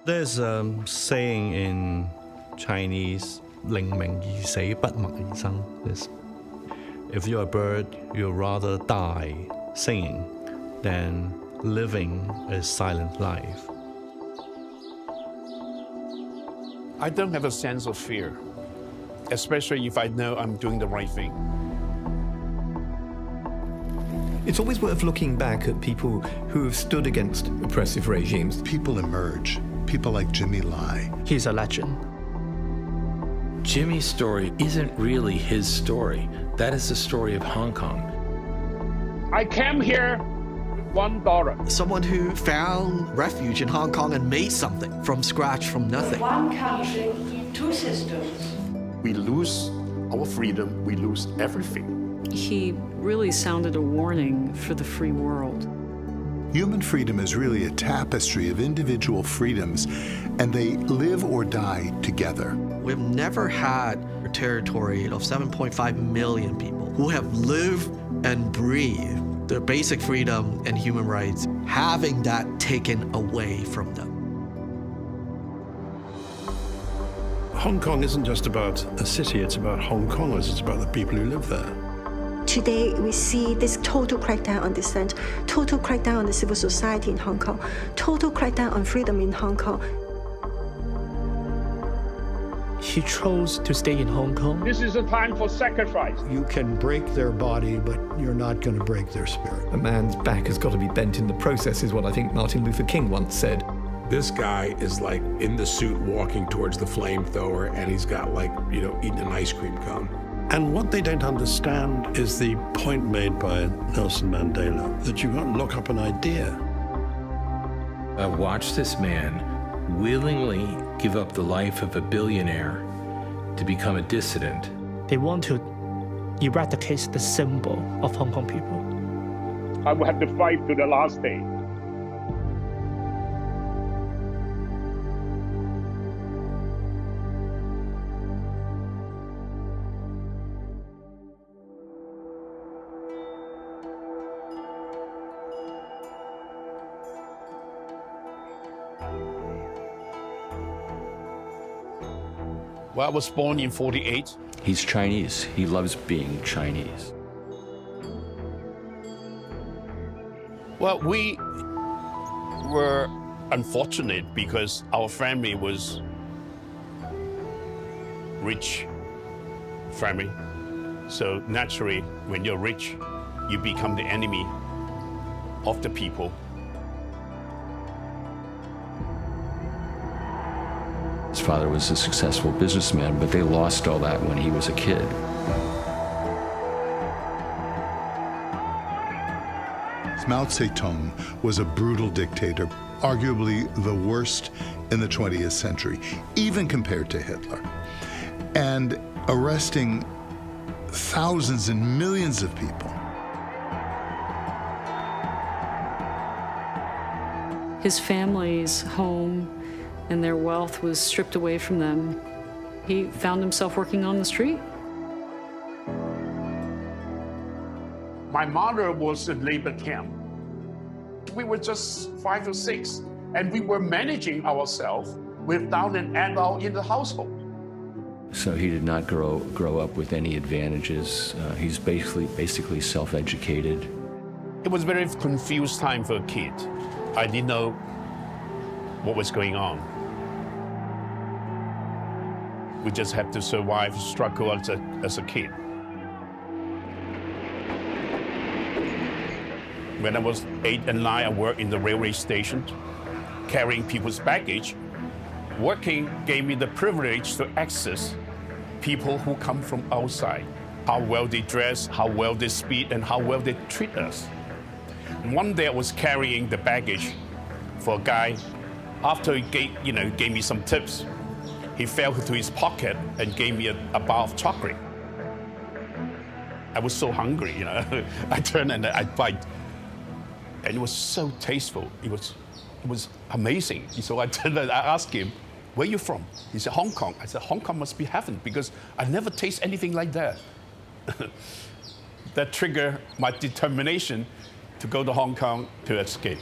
There's a saying in Chinese, 靈鳴而死，不鳴而生. Is if you're a bird, you'd rather die singing than living a silent life. I don't have a sense of fear, especially if I know I'm doing the right thing. It's always worth looking back at people who have stood against oppressive regimes. People emerge. People like Jimmy Lai. He's a legend. Jimmy's story isn't really his story. That is the story of Hong Kong. I came here with $1. Someone who found refuge in Hong Kong and made something from scratch, from nothing. One country, two systems. We lose our freedom, we lose everything. He really sounded a warning for the free world. Human freedom is really a tapestry of individual freedoms, and they live or die together. We've never had a territory of 7.5 million people who have lived and breathed their basic freedom and human rights, having that taken away from them. Hong Kong isn't just about a city, it's about Hong Kongers, it's about the people who live there. Today, we see this total crackdown on dissent, total crackdown on the civil society in Hong Kong, total crackdown on freedom in Hong Kong. He chose to stay in Hong Kong. This is a time for sacrifice. You can break their body, but you're not going to break their spirit. A man's back has got to be bent in the process, is what I think Martin Luther King once said. This guy is like in the suit walking towards the flamethrower, and he's got eating an ice cream cone. And what they don't understand is the point made by Nelson Mandela, that you can't lock up an idea. I watched this man willingly give up the life of a billionaire to become a dissident. They want to eradicate the symbol of Hong Kong people. I will have to fight to the last day. Well, I was born in 48. He's Chinese. He loves being Chinese. Well, we were unfortunate because our family was rich family. So naturally, when you're rich, you become the enemy of the people. His father was a successful businessman, but they lost all that when he was a kid. Mao Zedong was a brutal dictator, arguably the worst in the 20th century, even compared to Hitler. And arresting thousands and millions of people. His family's home and their wealth was stripped away from them. He found himself working on the street. My mother was in labor camp. We were just 5 or 6, and we were managing ourselves without an adult in the household. So he did not grow up with any advantages. He's basically self-educated. It was a very confused time for a kid. I didn't know what was going on. We just have to survive, struggle as a kid. When I was 8 and 9, I worked in the railway station, carrying people's baggage. Working gave me the privilege to access people who come from outside, how well they dress, how well they speak, and how well they treat us. And one day I was carrying the baggage for a guy. After he gave me some tips, he fell into his pocket and gave me a bar of chocolate. I was so hungry, I turned and I bite. And it was so tasteful. It was amazing. So I asked him, "Where are you from?" He said, "Hong Kong." I said, "Hong Kong must be heaven because I never taste anything like that." That triggered my determination to go to Hong Kong to escape.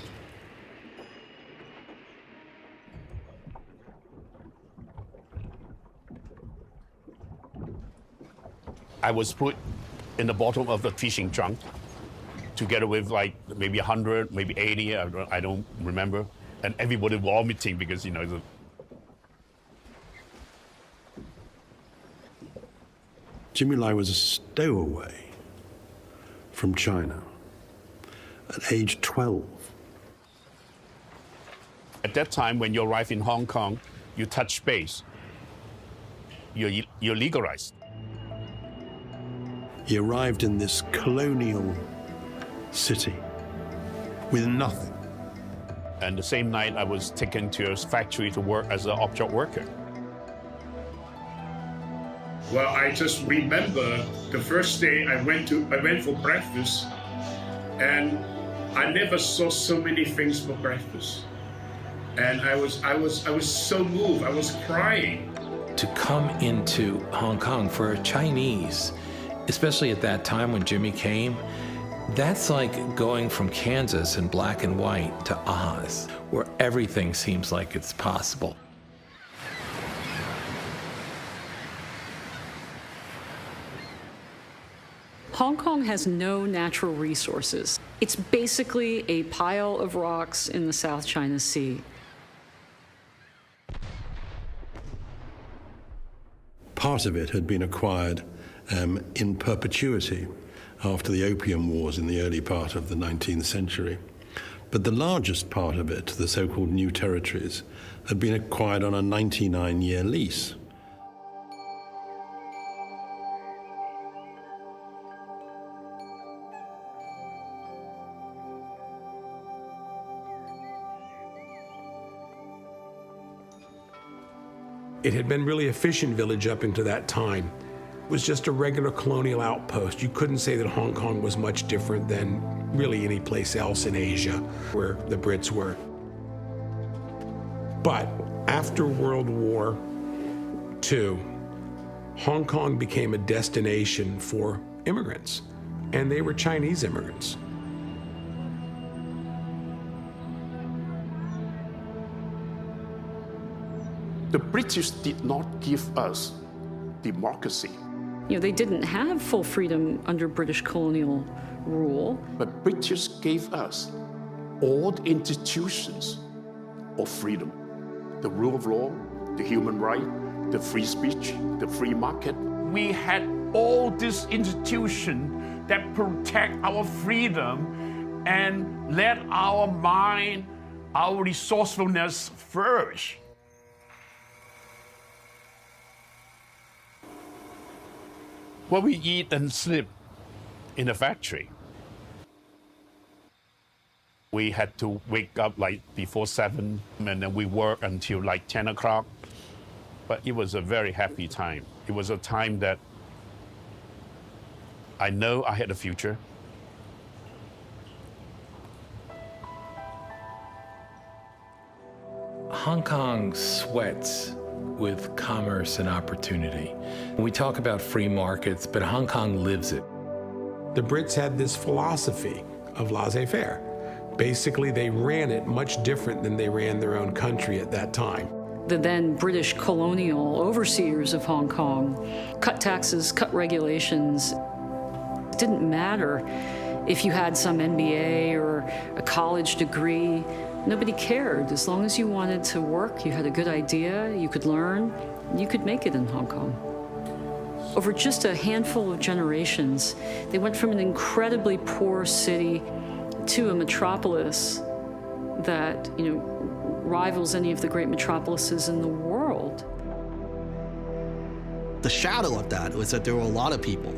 I was put in the bottom of the fishing trunk together with like maybe 100, maybe 80, I don't remember. And everybody vomiting because, Jimmy Lai was a stowaway from China at age 12. At that time, when you arrive in Hong Kong, you touch base. You're legalized. He arrived in this colonial city with nothing. And the same night, I was taken to a factory to work as an object worker. Well, I just remember the first day I went for breakfast, and I never saw so many things for breakfast. And I was so moved. I was crying. To come into Hong Kong for a Chinese, especially at that time when Jimmy came, that's like going from Kansas in black and white to Oz, where everything seems like it's possible. Hong Kong has no natural resources. It's basically a pile of rocks in the South China Sea. Part of it had been acquired in perpetuity after the Opium Wars in the early part of the 19th century. But the largest part of it, the so-called New Territories, had been acquired on a 99-year lease. It had been really a fishing village up into that time. It was just a regular colonial outpost. You couldn't say that Hong Kong was much different than really any place else in Asia where the Brits were. But after World War II, Hong Kong became a destination for immigrants, and they were Chinese immigrants. The British did not give us democracy. They didn't have full freedom under British colonial rule. But British gave us all the institutions of freedom. The rule of law, the human right, the free speech, the free market. We had all these institutions that protect our freedom and let our mind, our resourcefulness flourish. What we eat and sleep in the factory. We had to wake up like before 7, and then we work until like 10 o'clock. But it was a very happy time. It was a time that I know I had a future. Hong Kong sweats with commerce and opportunity. We talk about free markets, but Hong Kong lives it. The Brits had this philosophy of laissez-faire. Basically, they ran it much different than they ran their own country at that time. The then British colonial overseers of Hong Kong cut taxes, cut regulations. It didn't matter if you had some MBA or a college degree. Nobody cared. As long as you wanted to work, you had a good idea, you could learn, you could make it in Hong Kong. Over just a handful of generations, they went from an incredibly poor city to a metropolis that, rivals any of the great metropolises in the world. The shadow of that was that there were a lot of people